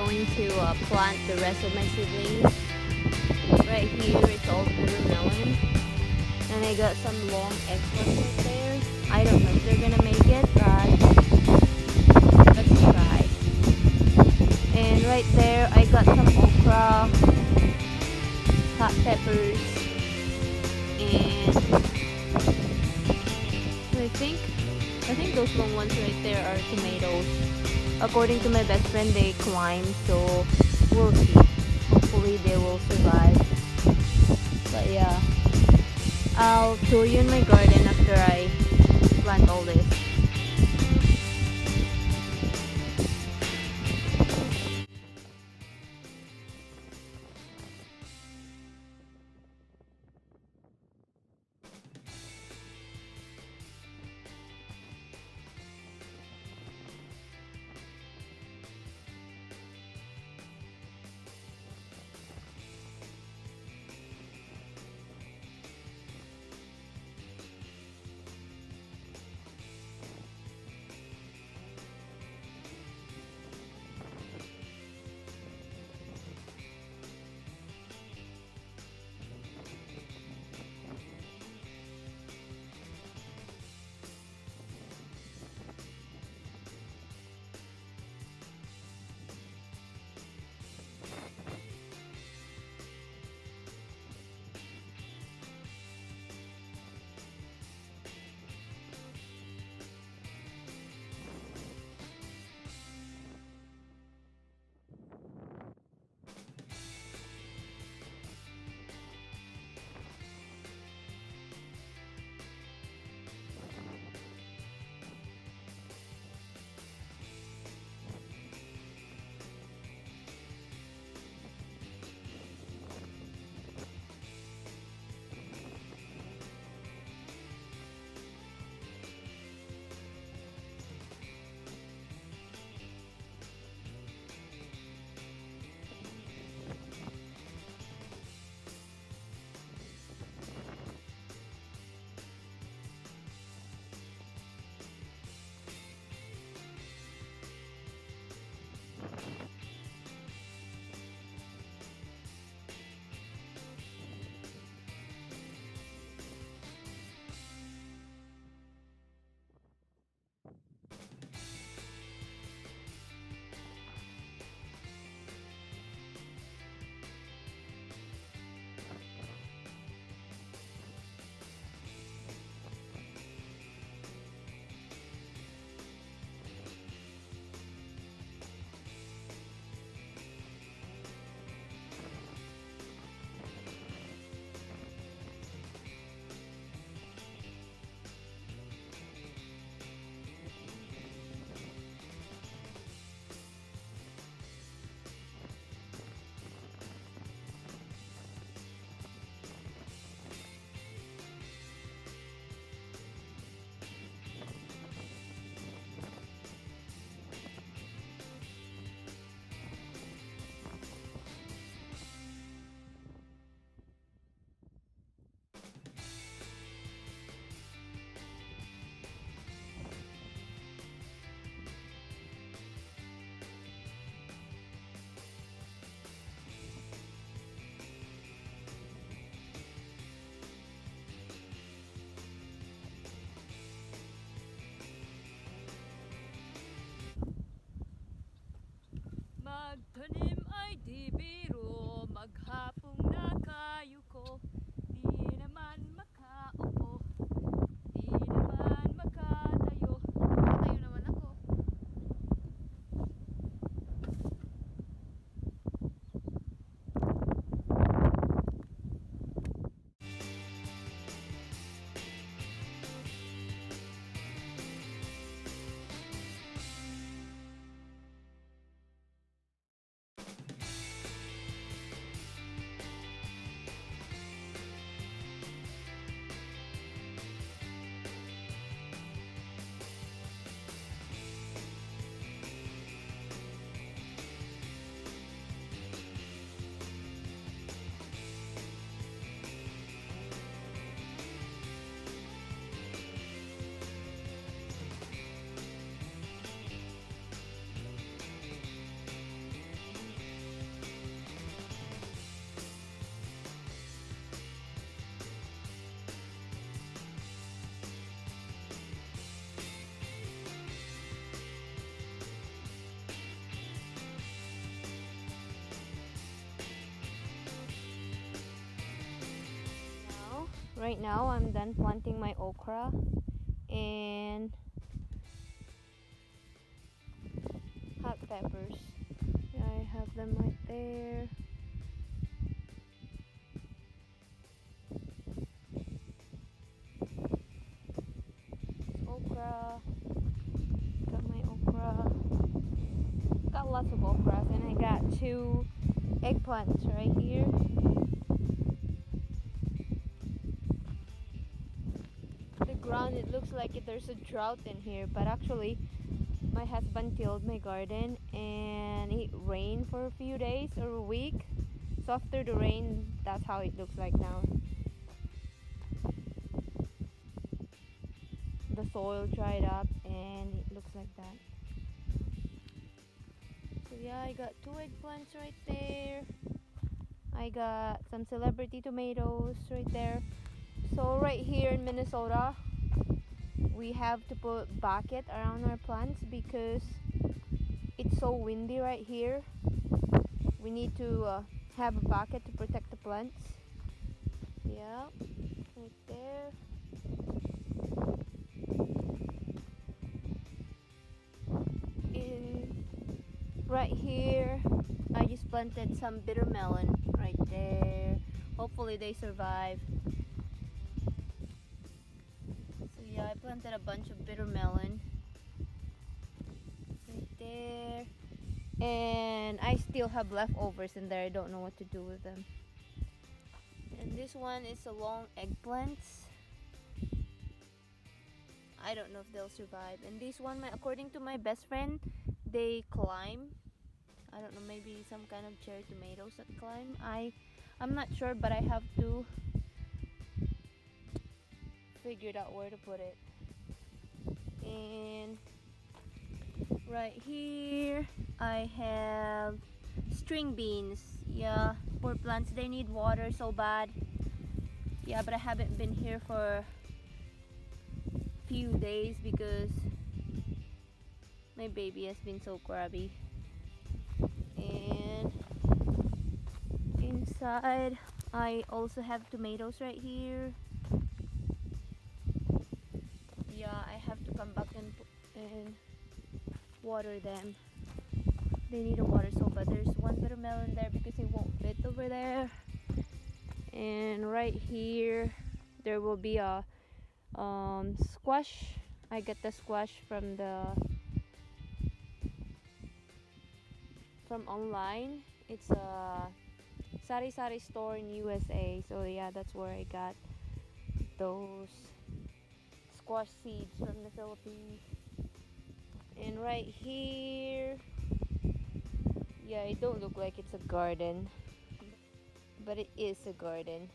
going to plant the rest of my seedlings. Right here it's all watermelon. And I got some long eggplants right there. I don't know if they're gonna make it, but let's try. And right there I got some okra, hot peppers, and I think those long ones right there are tomatoes. According to my best friend, they climb, so we'll see. Hopefully they will survive. But yeah, I'll show you in my garden after I plant all this. Magtanim ay di biro, maghapong nakayuko, di naman makaupo, di naman makatayo. Makatayo naman ako. right now I'm done planting my okra and hot peppers. I have them right there. Okra. Got my okra. Got lots of okras, and I got 2 eggplants right here. The ground, it looks like there's a drought in here, but actually my husband tilled my garden and it rained for a few days or a week. So after the rain, that's how it looks like now. The soil dried up and it looks like that. So yeah, I got 2 eggplants right there. I got some celebrity tomatoes right there. So right here in Minnesota, we have to put bucket around our plants because it's so windy right here. We need to have a bucket to protect the plants. Yeah, right there. In right here, I just planted some bitter melon right there. Hopefully they survive. So yeah, I planted a bunch of bitter melon right there. And I still have leftovers in there. I don't know what to do with them. And this one is a long eggplants. I don't know if they'll survive. And this one, according to my best friend, they climb. I don't know, maybe some kind of cherry tomatoes that climb. I'm not sure, but I have to figure out where to put it. And right here I have string beans. Yeah, poor plants, they need water so bad. Yeah, but I haven't been here for a few days because my baby has been so grubby. And inside I also have tomatoes right here. Yeah, I have to come back and water them. They need a water so bad. There's one bitter melon there because it won't fit over there. And right here there will be a squash. I get the squash from online. It's a sari sari store in USA. So yeah, that's where I got those squash seeds from the Philippines. And right here, yeah, it don't look like it's a garden, but it is a garden.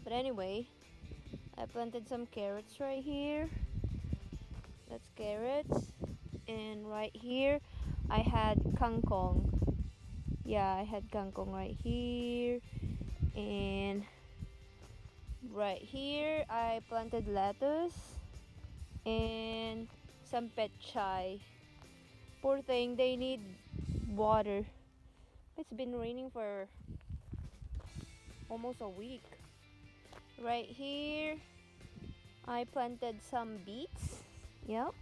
But anyway, I planted some carrots right here. That's carrots. And right here I had kangkong. Yeah, I had kangkong right here. And right here I planted lettuce and some petchay. Poor thing, they need water. It's been raining for almost a week. Right here I planted some beets. Yep,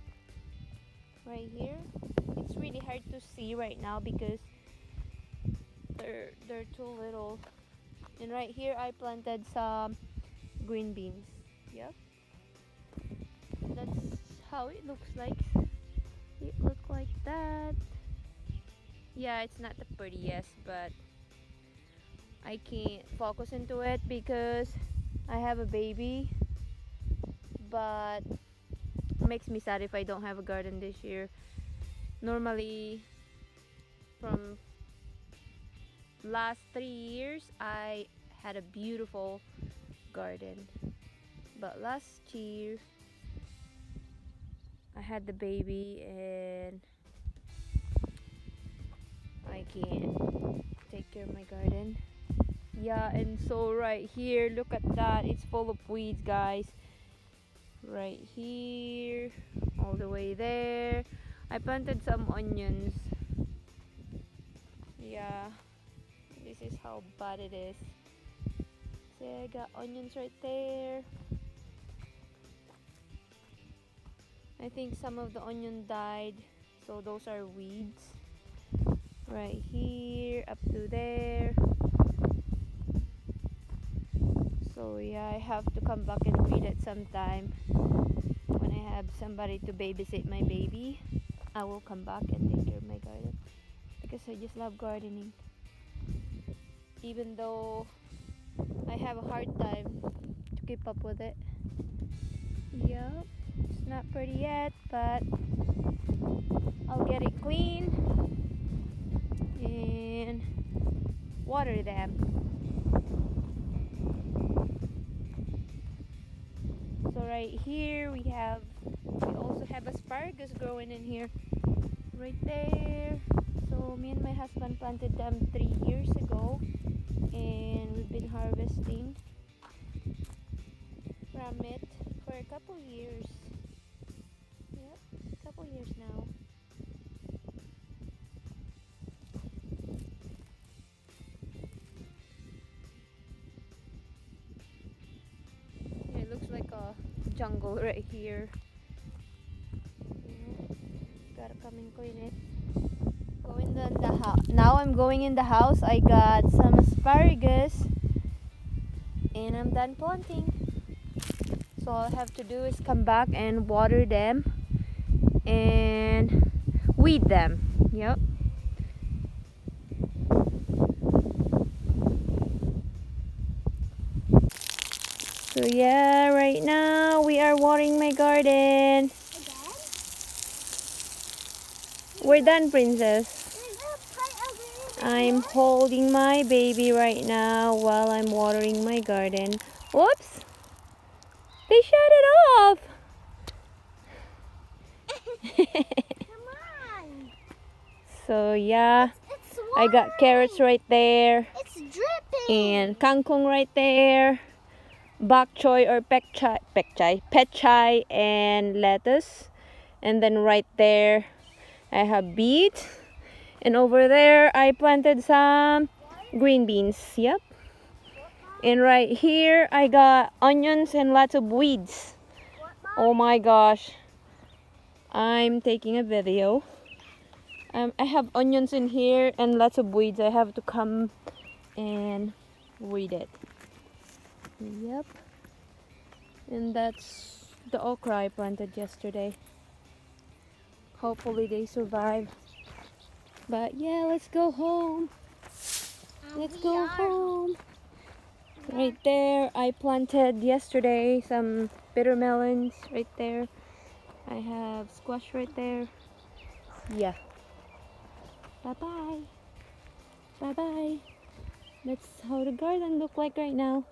right here. It's really hard to see right now because they're too little. And right here I planted some green beans. Yep, that's how it looks like. It looks like that. Yeah, it's not the prettiest, but I can't focus into it because I have a baby. But it makes me sad if I don't have a garden this year. Normally from last 3 years I had a beautiful garden, but last year I had the baby and I can't take care of my garden. Yeah, and so right here, look at that, it's full of weeds, guys. Right here, all the way there. I planted some onions. Yeah, this is how bad it is. Yeah, I got onions right there. I think some of the onion died, so those are weeds. Right here, up to there. So yeah, I have to come back and weed it sometime. When I have somebody to babysit my baby, I will come back and take care of my garden. Because I just love gardening. Even though I have a hard time to keep up with it. Yep, it's not pretty yet, but I'll get it clean and water them. So right here we also have asparagus growing in here. Right there. So me and my husband planted them 3 years ago and we've been harvesting from it for a couple years. Yep, a couple years now. Yeah, it looks like a jungle right here. Yeah, gotta come and clean it. Going in the house. Now I'm going in the house. I got some asparagus and I'm done planting. So all I have to do is come back and water them and weed them. Yep. So yeah, right now we are watering my garden. We're done, princess. I'm holding my baby right now while I'm watering my garden. Whoops! They shut it off! Come on. So yeah, It's I got carrots right there It's dripping. and kangkong right there, bok choy or pechay and lettuce. And then right there I have beets. And over there I planted some green beans. Yep. And right here I got onions and lots of weeds. Oh my gosh. I'm taking a video. I have onions in here and lots of weeds. I have to come and weed it. Yep. And that's the okra I planted yesterday. Hopefully they survive. But yeah, let's go home. Let's go home. Right there, I planted yesterday some bitter melons right there. I have squash right there. Yeah. Bye-bye. Bye-bye. That's how the garden look like right now.